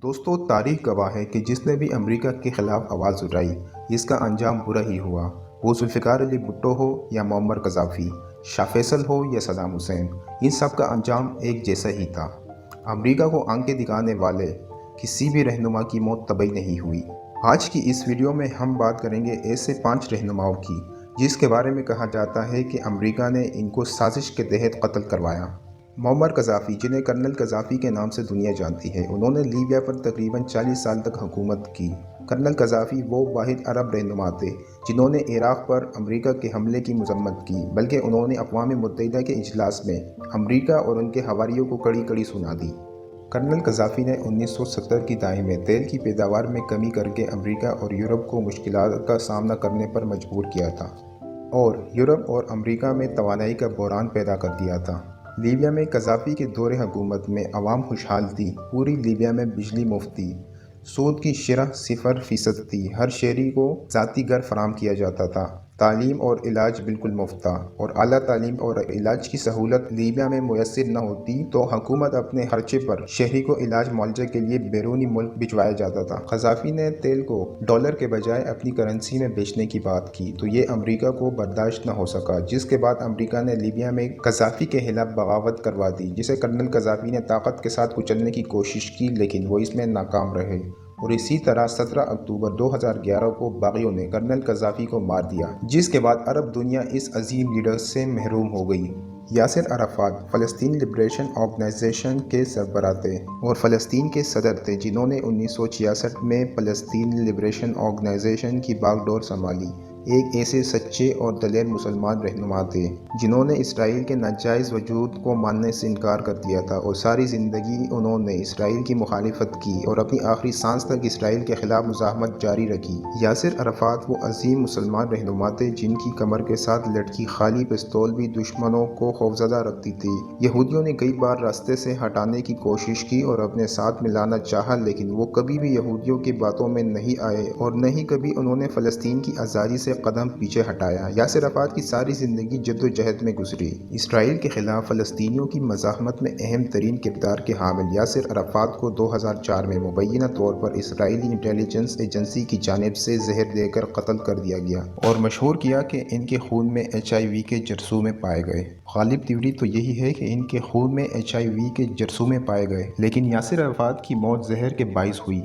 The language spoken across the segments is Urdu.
دوستو تاریخ گواہ ہے کہ جس نے بھی امریکہ کے خلاف آواز اٹھائی اس کا انجام برا ہی ہوا۔ وہ ذوالفقار علی بھٹو ہو یا معمر قذافی، شاہ فیصل ہو یا صدام حسین، ان سب کا انجام ایک جیسا ہی تھا۔ امریکہ کو آنکھیں دکھانے والے کسی بھی رہنما کی موت طبعی نہیں ہوئی۔ آج کی اس ویڈیو میں ہم بات کریں گے ایسے 5 رہنماؤں کی جس کے بارے میں کہا جاتا ہے کہ امریکہ نے ان کو سازش کے تحت قتل کروایا۔ معمر قذافی، جنہیں کرنل قذافی کے نام سے دنیا جانتی ہے، انہوں نے لیبیا پر تقریباً 40 سال تک حکومت کی۔ کرنل قذافی وہ واحد عرب رہنما تھے جنہوں نے عراق پر امریکہ کے حملے کی مذمت کی، بلکہ انہوں نے اقوام متحدہ کے اجلاس میں امریکہ اور ان کے حواریوں کو کڑی کڑی سنا دی۔ کرنل قذافی نے 1970 کی دہائی میں تیل کی پیداوار میں کمی کر کے امریکہ اور یورپ کو مشکلات کا سامنا کرنے پر مجبور کیا تھا اور یورپ اور امریکہ میں توانائی کا بحران پیدا کر دیا تھا۔ لیبیا میں قذافی کے دور حکومت میں عوام خوشحال تھی۔ پوری لیبیا میں بجلی مفت تھی، سود کی شرح 0% تھی، ہر شہری کو ذاتی گھر فراہم کیا جاتا تھا، تعلیم اور علاج بالکل مفت تھا، اور اعلیٰ تعلیم اور علاج کی سہولت لیبیا میں میسر نہ ہوتی تو حکومت اپنے خرچے پر شہری کو علاج معالجہ کے لیے بیرونی ملک بھجوایا جاتا تھا۔ قذافی نے تیل کو ڈالر کے بجائے اپنی کرنسی میں بیچنے کی بات کی تو یہ امریکہ کو برداشت نہ ہو سکا، جس کے بعد امریکہ نے لیبیا میں قذافی کے خلاف بغاوت کروا دی، جسے کرنل قذافی نے طاقت کے ساتھ کچلنے کی کوشش کی لیکن وہ اس میں ناکام رہے، اور اسی طرح 17 اکتوبر 2011 کو باغیوں نے کرنل قذافی کو مار دیا، جس کے بعد عرب دنیا اس عظیم لیڈر سے محروم ہو گئی۔ یاسر عرفات فلسطین لبریشن آرگنائزیشن کے سربراہ تھے اور فلسطین کے صدر تھے، جنہوں نے 1966 میں فلسطین لبریشن آرگنائزیشن کی باغ ڈور سنبھالی۔ ایک ایسے سچے اور دلیر مسلمان رہنما تھے جنہوں نے اسرائیل کے ناجائز وجود کو ماننے سے انکار کر دیا تھا، اور ساری زندگی انہوں نے اسرائیل کی مخالفت کی اور اپنی آخری سانس تک اسرائیل کے خلاف مزاحمت جاری رکھی۔ یاسر عرفات وہ عظیم مسلمان رہنما تھے جن کی کمر کے ساتھ لٹکی خالی پستول بھی دشمنوں کو خوفزدہ رکھتی تھی۔ یہودیوں نے کئی بار راستے سے ہٹانے کی کوشش کی اور اپنے ساتھ ملانا چاہا، لیکن وہ کبھی بھی یہودیوں کی باتوں میں نہیں آئے اور نہ ہی کبھی انہوں نے فلسطین کی آزادی سے قدم پیچھے ہٹایا۔ یاسر عرفات کی ساری زندگی جدوجہد میں گزری۔ اسرائیل کے خلاف فلسطینیوں کی مزاحمت میں اہم ترین کردار کے حامل یاسر عرفات کو 2004 میں مبینہ طور پر اسرائیلی انٹیلی جنس ایجنسی کی جانب سے زہر دے کر قتل کر دیا گیا اور مشہور کیا کہ ان کے خون میں HIV کے جرثومے پائے گئے۔ غالب تیوری تو یہی ہے کہ ان کے خون میں HIV کے جرثومے پائے گئے، لیکن یاسر عرفات کی موت زہر کے باعث ہوئی۔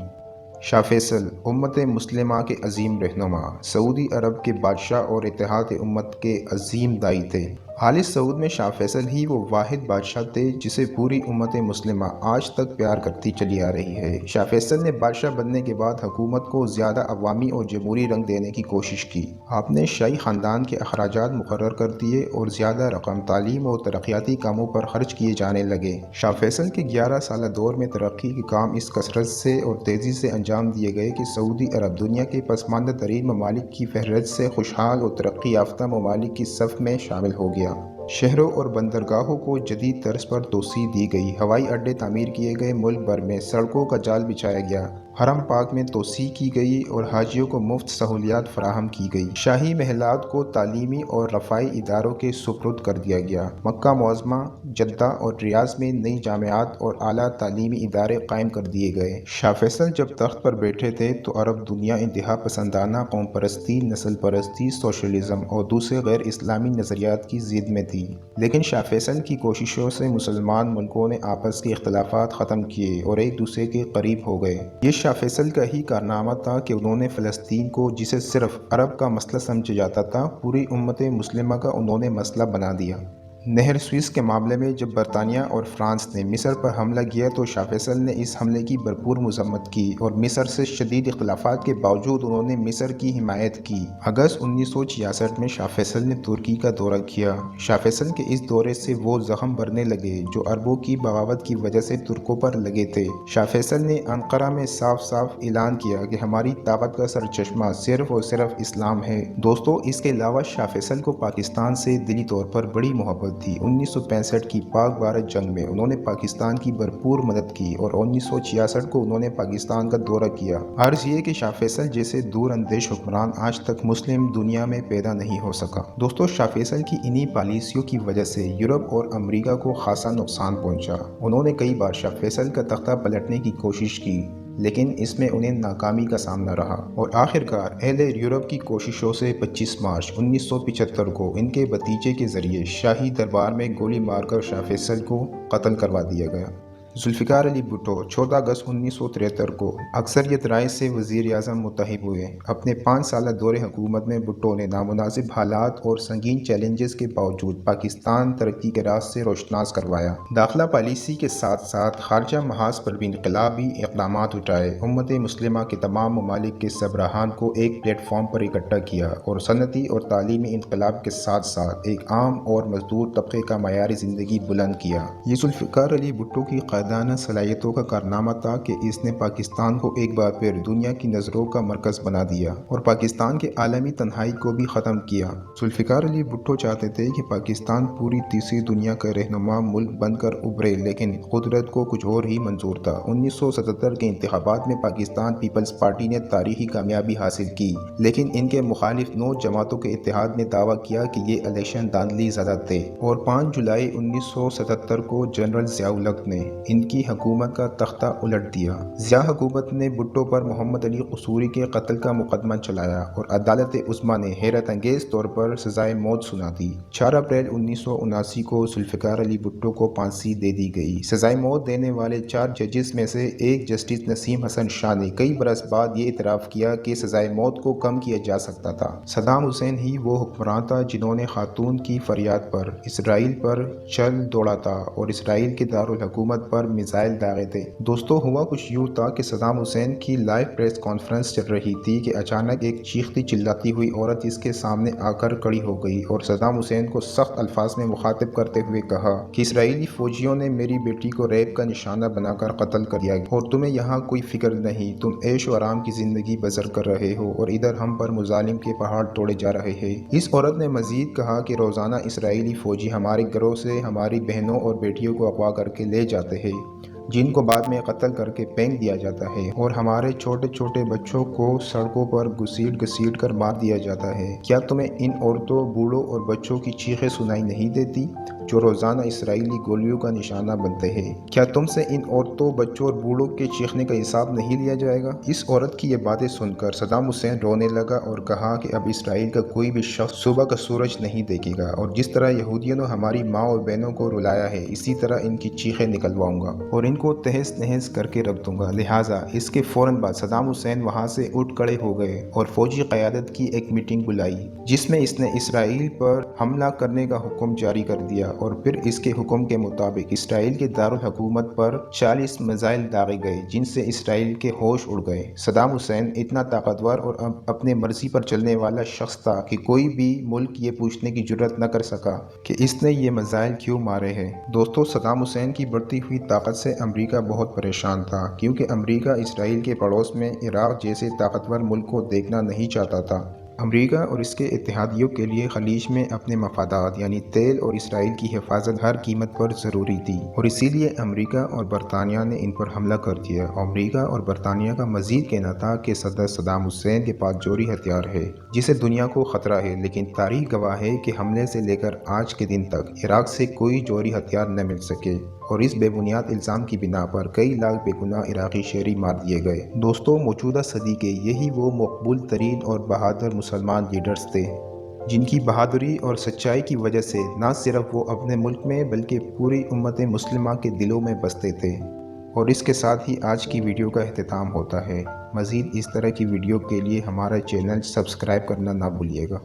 شاہ فیصل امت مسلمہ کے عظیم رہنما، سعودی عرب کے بادشاہ اور اتحاد امت کے عظیم داعی تھے۔ آل سعود میں شاہ فیصل ہی وہ واحد بادشاہ تھے جسے پوری امت مسلمہ آج تک پیار کرتی چلی آ رہی ہے۔ شاہ فیصل نے بادشاہ بننے کے بعد حکومت کو زیادہ عوامی اور جمہوری رنگ دینے کی کوشش کی۔ آپ نے شاہی خاندان کے اخراجات مقرر کر دیے اور زیادہ رقم تعلیم اور ترقیاتی کاموں پر خرچ کیے جانے لگے۔ شاہ فیصل کے 11 سالہ دور میں ترقی کے کام اس کثرت سے اور تیزی سے انجام دیے گئے کہ سعودی عرب دنیا کے پسماندہ ترین ممالک کی فہرست سے خوشحال اور ترقی یافتہ ممالک کی صف میں شامل ہو گیا۔ شہروں اور بندرگاہوں کو جدید طرز پر توسیع دی گئی، ہوائی اڈے تعمیر کیے گئے، ملک بھر میں سڑکوں کا جال بچھایا گیا، حرم پاک میں توسیع کی گئی اور حاجیوں کو مفت سہولیات فراہم کی گئی۔ شاہی محلات کو تعلیمی اور رفاہی اداروں کے سپرد کر دیا گیا۔ مکہ معظمہ، جدہ اور ریاض میں نئی جامعات اور اعلیٰ تعلیمی ادارے قائم کر دیے گئے۔ شاہ فیصل جب تخت پر بیٹھے تھے تو عرب دنیا انتہا پسندانہ قوم پرستی، نسل پرستی، سوشلزم اور دوسرے غیر اسلامی نظریات کی زید میں تھی، لیکن شاہ فیصل کی کوششوں سے مسلمان ملکوں نے آپس کے اختلافات ختم کیے اور ایک دوسرے کے قریب ہو گئے۔ یہ شاہ فیصل کا ہی کارنامہ تھا کہ انہوں نے فلسطین کو، جسے صرف عرب کا مسئلہ سمجھا جاتا تھا، پوری امت مسلمہ کا انہوں نے مسئلہ بنا دیا۔ نہر سوئس کے معاملے میں جب برطانیہ اور فرانس نے مصر پر حملہ کیا تو شاہ فیصل نے اس حملے کی بھرپور مذمت کی اور مصر سے شدید اختلافات کے باوجود انہوں نے مصر کی حمایت کی۔ اگست 1966 میں شاہ فیصل نے ترکی کا دورہ کیا۔ شاہ فیصل کے اس دورے سے وہ زخم بھرنے لگے جو عربوں کی بغاوت کی وجہ سے ترکوں پر لگے تھے۔ شاہ فیصل نے انقرہ میں صاف صاف اعلان کیا کہ ہماری طاقت کا سرچشمہ صرف اور صرف اسلام ہے۔ دوستو، اس کے علاوہ شاہ فیصل کو پاکستان سے دلی طور پر بڑی محبت تھی۔ 1965 کی پاک بھارت جنگ میں انہوں نے پاکستان کی بھرپور مدد کی اور 1966 کو انہوں نے پاکستان کا دورہ کیا۔ عرض یہ کہ شاہ فیصل جیسے دور اندیش حکمران آج تک مسلم دنیا میں پیدا نہیں ہو سکا۔ دوستو، شاہ فیصل کی انہی پالیسیوں کی وجہ سے یورپ اور امریکہ کو خاصا نقصان پہنچا۔ انہوں نے کئی بار شاہ فیصل کا تختہ پلٹنے کی کوشش کی، لیکن اس میں انہیں ناکامی کا سامنا رہا اور آخرکار اہل یورپ کی کوششوں سے 25 مارچ 1975 کو ان کے بھتیجے کے ذریعے شاہی دربار میں گولی مار کر شاہ فیصل کو قتل کروا دیا گیا۔ ذوالفقار علی بھٹو 14 اگست 1973 کو اکثریت رائے سے وزیر اعظم منتخب ہوئے۔ اپنے 5 سالہ دور حکومت میں بھٹو نے نامناسب حالات اور سنگین چیلنجز کے باوجود پاکستان ترقی کے راہ سے روشناس کروایا۔ داخلہ پالیسی کے ساتھ ساتھ خارجہ محاذ پر بھی انقلابی اقدامات اٹھائے، امت مسلمہ کے تمام ممالک کے سربراہان کو ایک پلیٹ فارم پر اکٹھا کیا اور صنعتی اور تعلیمی انقلاب کے ساتھ ساتھ ایک عام اور مزدور طبقے کا معیار زندگی بلند کیا۔ یہ ذوالفقار علی بھٹو کی قائدانہ صلاحیتوں کا کارنامہ تھا کہ اس نے پاکستان کو ایک بار پھر دنیا کی نظروں کا مرکز بنا دیا اور پاکستان کے عالمی تنہائی کو بھی ختم کیا۔ ذوالفقار علی بھٹو چاہتے تھے کہ پاکستان پوری تیسری دنیا کا رہنما ملک بن کر ابھرے، لیکن قدرت کو کچھ اور ہی منظور تھا۔ 1977 کے انتخابات میں پاکستان پیپلز پارٹی نے تاریخی کامیابی حاصل کی، لیکن ان کے مخالف 9 جماعتوں کے اتحاد نے دعویٰ کیا کہ یہ الیکشن دھاندلی زدہ تھے اور 5 جولائی 1977 کو جنرل ضیاء الحق نے ان کی حکومت کا تختہ الٹ دیا۔ ضیاء حکومت نے بھٹو پر محمد علی قصوری کے قتل کا مقدمہ چلایا اور عدالت عظمیٰ نے حیرت انگیز طور پر سزائے موت سنا دی۔ 4 اپریل 1979 کو ذوالفقار علی بھٹو کو پھانسی دے دی گئی۔ سزائے موت دینے والے 4 ججز میں سے ایک جسٹس نسیم حسن شاہ نے کئی برس بعد یہ اعتراف کیا کہ سزائے موت کو کم کیا جا سکتا تھا۔ صدام حسین ہی وہ حکمران تھا جنہوں نے خاتون کی فریاد پر اسرائیل پر چل دوڑا تھا اور اسرائیل کے دارالحکومت پر میزائل داغے تھے۔ دوستو، ہوا کچھ یوں تھا کہ صدام حسین کی لائیو پریس کانفرنس چل رہی تھی کہ اچانک ایک چیختی چلاتی ہوئی عورت اس کے سامنے آ کر کھڑی ہو گئی اور صدام حسین کو سخت الفاظ میں مخاطب کرتے ہوئے کہا کہ اسرائیلی فوجیوں نے میری بیٹی کو ریپ کا نشانہ بنا کر قتل کر دیا اور تمہیں یہاں کوئی فکر نہیں، تم عیش و آرام کی زندگی بسر کر رہے ہو اور ادھر ہم پر مظالم کے پہاڑ توڑے جا رہے ہیں۔ اس عورت نے مزید کہا کہ روزانہ اسرائیلی فوجی ہمارے گھروں سے ہماری بہنوں اور بیٹیوں کو اغوا کر کے لے جاتے ہیں، جن کو بعد میں قتل کر کے پھینک دیا جاتا ہے اور ہمارے چھوٹے چھوٹے بچوں کو سڑکوں پر گھسیٹ کر مار دیا جاتا ہے۔ کیا تمہیں ان عورتوں، بوڑھوں اور بچوں کی چیخیں سنائی نہیں دیتی جو روزانہ اسرائیلی گولیوں کا نشانہ بنتے ہیں؟ کیا تم سے ان عورتوں، بچوں اور بوڑھوں کے چیخنے کا حساب نہیں لیا جائے گا؟ اس عورت کی یہ باتیں سن کر صدام حسین رونے لگا اور کہا کہ اب اسرائیل کا کوئی بھی شخص صبح کا سورج نہیں دیکھے گا اور جس طرح یہودیوں نے ہماری ماں اور بہنوں کو رلایا ہے، اسی طرح ان کی چیخیں نکلواؤں گا اور ان کو تہس نہس کر کے رکھ دوں گا۔ لہٰذا اس کے فوراً بعد صدام حسین وہاں سے اٹھ کھڑے ہو گئے اور فوجی قیادت کی ایک میٹنگ بلائی جس میں اس نے اسرائیل پر حملہ کرنے کا حکم جاری کر دیا اور پھر اس کے حکم کے مطابق اسرائیل کے دارالحکومت پر 40 میزائل داغے گئے جن سے اسرائیل کے ہوش اڑ گئے۔ صدام حسین اتنا طاقتور اور اپنے مرضی پر چلنے والا شخص تھا کہ کوئی بھی ملک یہ پوچھنے کی جرات نہ کر سکا کہ اس نے یہ میزائل کیوں مارے ہیں۔ دوستو، صدام حسین کی بڑھتی ہوئی طاقت سے امریکہ بہت پریشان تھا کیونکہ امریکہ اسرائیل کے پڑوس میں عراق جیسے طاقتور ملک کو دیکھنا نہیں چاہتا تھا۔ امریکہ اور اس کے اتحادیوں کے لیے خلیج میں اپنے مفادات یعنی تیل اور اسرائیل کی حفاظت ہر قیمت پر ضروری تھی اور اسی لیے امریکہ اور برطانیہ نے ان پر حملہ کر دیا۔ امریکہ اور برطانیہ کا مزید کہنا تھا کہ صدر صدام حسین کے پاس جوہری ہتھیار ہے جسے دنیا کو خطرہ ہے، لیکن تاریخ گواہ ہے کہ حملے سے لے کر آج کے دن تک عراق سے کوئی جوہری ہتھیار نہ مل سکے اور اس بے بنیاد الزام کی بنا پر کئی لاکھ بے گناہ عراقی شہری مار دیے گئے۔ دوستو، موجودہ صدی کے یہی وہ مقبول ترین اور بہادر مسلمان لیڈرز تھے جن کی بہادری اور سچائی کی وجہ سے نہ صرف وہ اپنے ملک میں بلکہ پوری امت مسلمہ کے دلوں میں بستے تھے۔ اور اس کے ساتھ ہی آج کی ویڈیو کا اختتام ہوتا ہے۔ مزید اس طرح کی ویڈیو کے لیے ہمارا چینل سبسکرائب کرنا نہ بھولیے گا۔